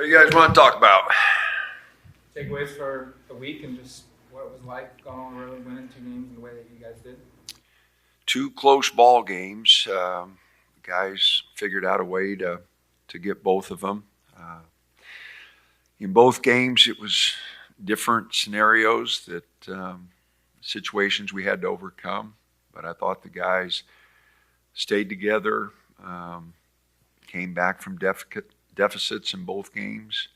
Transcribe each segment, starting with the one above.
What do you guys want to talk about? Takeaways for the week and just what it was like going on the road, winning 2 games in the way that you guys did. 2 close ball games. Guys figured out a way to get both of them. In both games, it was different scenarios that situations we had to overcome. But I thought the guys stayed together, came back from deficits in both games.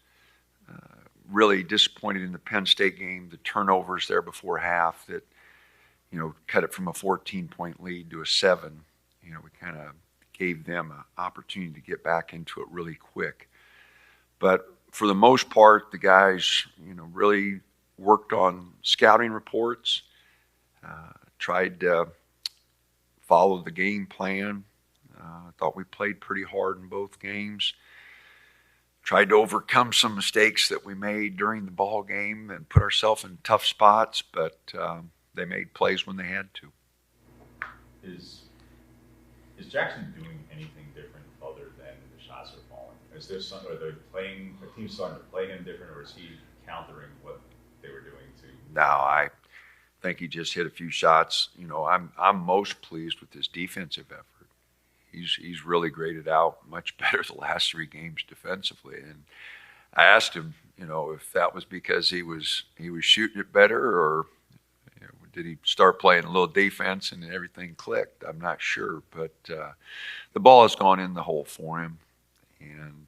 Really disappointed in the Penn State game, the turnovers there before half that, cut it from a 14-point lead to a 7. We kind of gave them an opportunity to get back into it really quick. But for the most part, the guys, really worked on scouting reports, tried to follow the game plan. I thought we played pretty hard in both games. Tried to overcome some mistakes that we made during the ball game and put ourselves in tough spots, but they made plays when they had to. Is Jackson doing anything different other than the shots are falling? Is there some, are they playing, the team starting to play him different, or is he countering what they were doing to? No, I think he just hit a few shots. I'm most pleased with his defensive effort. He's really graded out much better the last 3 games defensively. And I asked him, if that was because he was shooting it better, or did he start playing a little defense and everything clicked? I'm not sure, but the ball has gone in the hole for him, and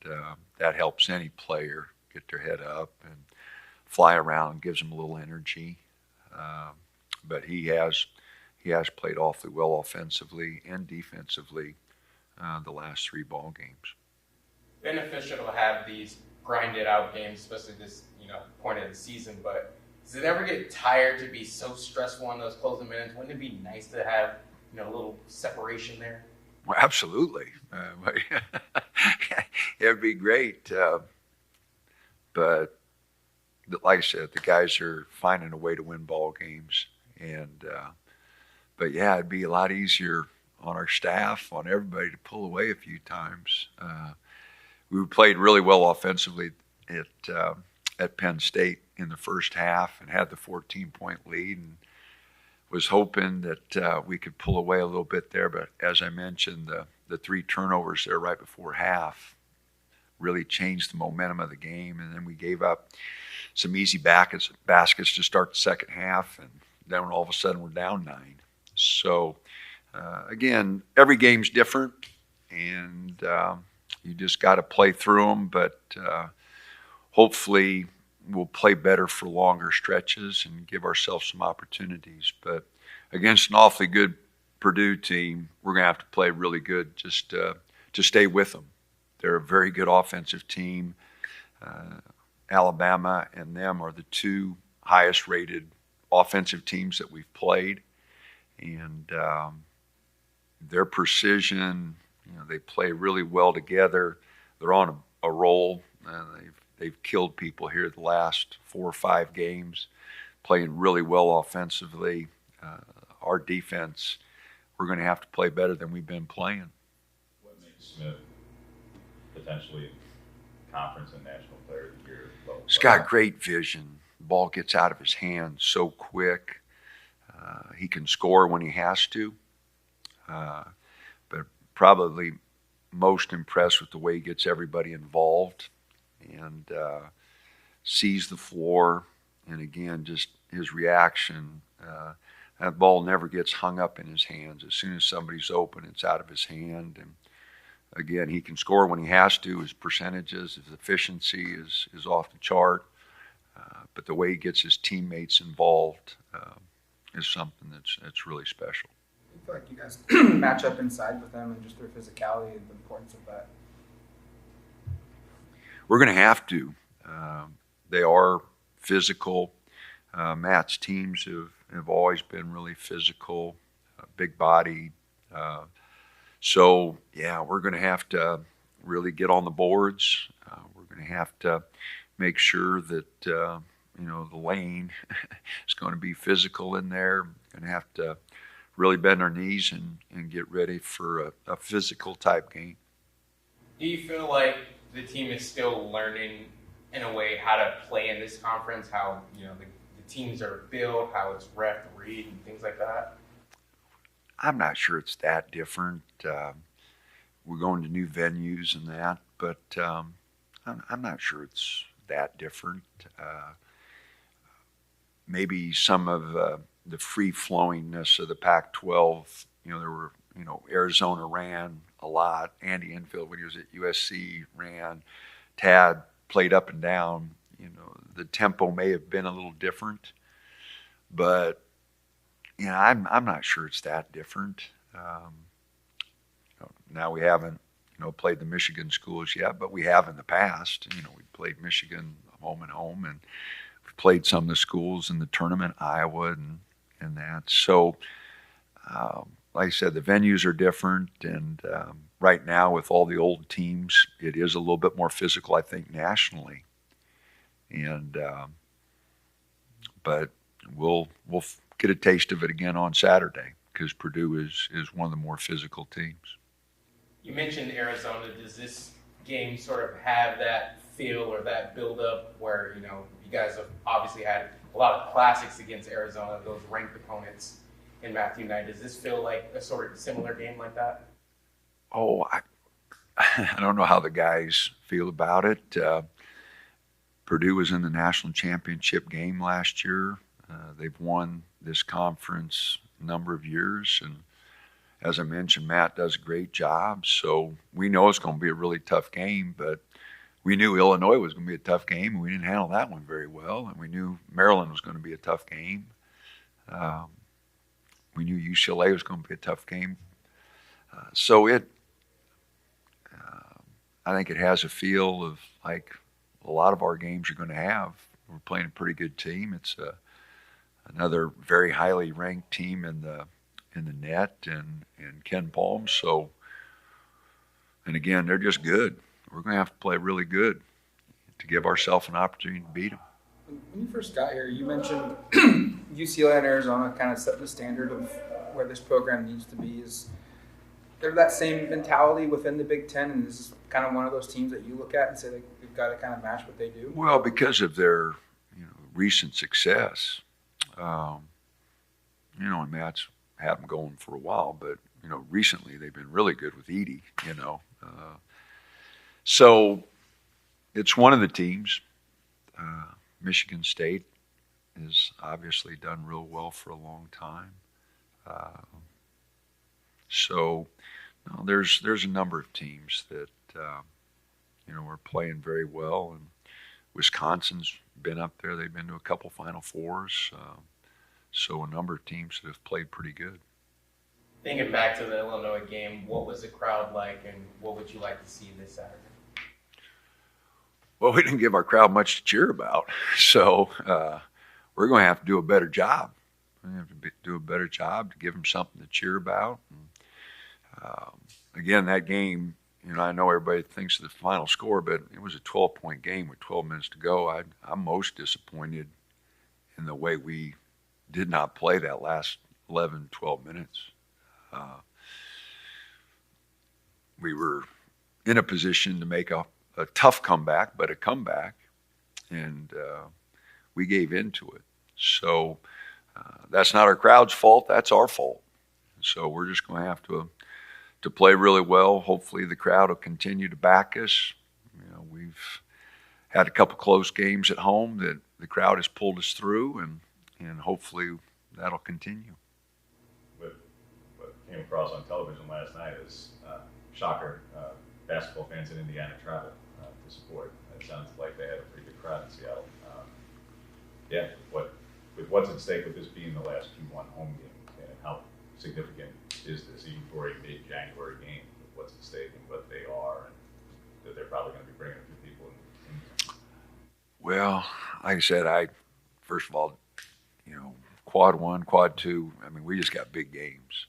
that helps any player get their head up and fly around, gives them a little energy. But he has played awfully well offensively and defensively the last 3 ball games. Beneficial to have these grinded out games, especially this point of the season. But does it ever get tired to be so stressful in those closing minutes? Wouldn't it be nice to have a little separation there? Well, absolutely. It would be great. But like I said, the guys are finding a way to win ball games. And but yeah, it'd be a lot easier on our staff, on everybody, to pull away a few times. We played really well offensively at Penn State in the first half and had the 14-point lead, and was hoping that we could pull away a little bit there. But as I mentioned, the 3 turnovers there right before half really changed the momentum of the game, and then we gave up some easy baskets to start the second half, and then all of a sudden we're down 9. So again, every game's different, and you just got to play through them. But hopefully we'll play better for longer stretches and give ourselves some opportunities. But against an awfully good Purdue team, we're going to have to play really good just to stay with them. They're a very good offensive team. Alabama and them are the 2 highest rated offensive teams that we've played. And their precision, they play really well together. They're on a roll. They've killed people here the last 4 or 5 games, playing really well offensively. Our defense, we're going to have to play better than we've been playing. What makes Smith potentially conference and national player of the year? He's got great vision. The ball gets out of his hands so quick. He can score when he has to. But probably most impressed with the way he gets everybody involved and sees the floor. And again, just his reaction. That ball never gets hung up in his hands. As soon as somebody's open, it's out of his hand. And again, he can score when he has to. His percentages, his efficiency is off the chart. But the way he gets his teammates involved is something that's really special. I feel like you guys match up inside with them and just their physicality and the importance of that. We're going to have to. They are physical. Matt's teams have always been really physical, big body. So, yeah, we're going to have to really get on the boards. We're going to have to make sure that, the lane is going to be physical in there. Going to have to really bend our knees and get ready for a physical type game. Do you feel like the team is still learning in a way how to play in this conference, how the teams are built, how it's refereed and things like that? I'm not sure it's that different. We're going to new venues and that, but I'm not sure it's that different. Maybe some of the free-flowingness of the Pac-12, there were, Arizona ran a lot. Andy Enfield, when he was at USC, ran. Tad played up and down. The tempo may have been a little different, but I'm not sure it's that different. Now we haven't, played the Michigan schools yet, but we have in the past. We played Michigan home and home, and we've played some of the schools in the tournament, Iowa and that. So, like I said, the venues are different, and right now with all the old teams, it is a little bit more physical, I think, nationally. And but we'll get a taste of it again on Saturday because Purdue is one of the more physical teams. You mentioned Arizona. Does this game sort of have that feel or that build-up where, you guys have obviously had a lot of classics against Arizona, those ranked opponents in Matthew Knight? Does this feel like a sort of similar game like that? Oh, I don't know how the guys feel about it. Purdue was in the national championship game last year. They've won this conference a number of years, and as I mentioned, Matt does a great job. So we know it's going to be a really tough game, but we knew Illinois was going to be a tough game, and we didn't handle that one very well. And we knew Maryland was going to be a tough game. We knew UCLA was going to be a tough game. So I think it has a feel of like a lot of our games are going to have. We're playing a pretty good team. It's another very highly ranked team in the net and Ken Palm. So, and again, they're just good. We're going to have to play really good to give ourselves an opportunity to beat them. When you first got here, you mentioned UCLA and Arizona kind of set the standard of where this program needs to be. Is there that same mentality within the Big Ten, and is this kind of one of those teams that you look at and say like, we've got to kind of match what they do? Well, because of their recent success, and Matt's had them going for a while, but recently they've been really good with Edey. So it's one of the teams. Michigan State has obviously done real well for a long time. So there's a number of teams that are playing very well, and Wisconsin's been up there. They've been to a couple Final Fours. So a number of teams that have played pretty good. Thinking back to the Illinois game, what was the crowd like, and what would you like to see this Saturday? Well, we didn't give our crowd much to cheer about, so we're going to have to do a better job. We have to do a better job to give them something to cheer about. And, again, that game, I know everybody thinks of the final score, but it was a 12-point game with 12 minutes to go. I'm most disappointed in the way we did not play that last 11, 12 minutes. We were in a position to make a tough comeback, but a comeback, and we gave into it. So that's not our crowd's fault. That's our fault. So we're just going to have to play really well. Hopefully the crowd will continue to back us. We've had a couple close games at home that the crowd has pulled us through, and hopefully that'll continue. What came across on television last night is shocker. Basketball fans in Indiana traveled to support. It sounds like they had a pretty good crowd in Seattle. With what's at stake with this being the last Q1 home game, and how significant is this even for a mid-January game? With what's at stake and what they are, and that they're probably going to be bringing a few people in. Well, like I said, first of all, quad one, quad two. I mean, we just got big games.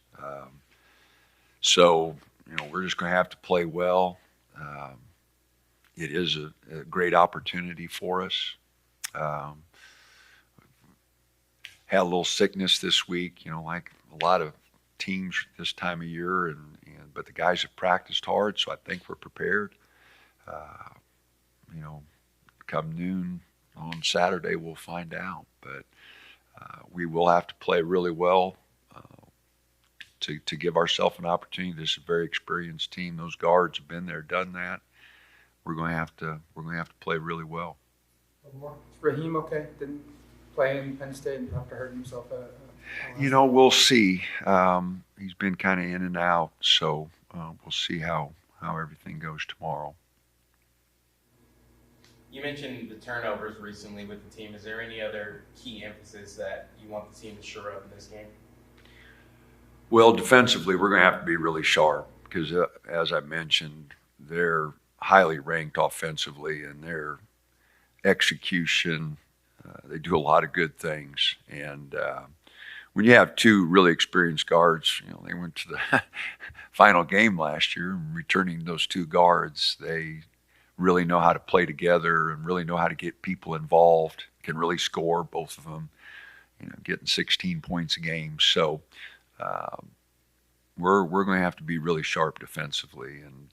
So we're just going to have to play well. It is a great opportunity for us. Had a little sickness this week, like a lot of teams this time of year, but the guys have practiced hard, so I think we're prepared. You know, come noon on Saturday, we'll find out. But we will have to play really well to give ourselves an opportunity. This is a very experienced team. Those guards have been there, done that. We're going to have to play really well. Is Raheem okay? Didn't play in Penn State after hurting himself. You know, we'll see. He's been kind of in and out, so we'll see how everything goes tomorrow. You mentioned the turnovers recently with the team. Is there any other key emphasis that you want the team to shore up in this game? Well, defensively, we're going to have to be really sharp because, as I mentioned, they're highly ranked offensively, and their execution, they do a lot of good things. And when you have two really experienced guards, you know, they went to the final game last year, and returning those two guards, they really know how to play together and really know how to get people involved, can really score, both of them, you know, getting 16 points a game. So we're going to have to be really sharp defensively, and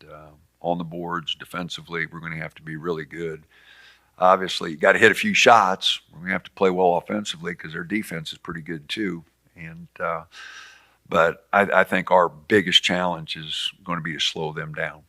on the boards defensively, we're going to have to be really good. Obviously, you got to hit a few shots. We're going to have to play well offensively because their defense is pretty good too. And but I think our biggest challenge is going to be to slow them down.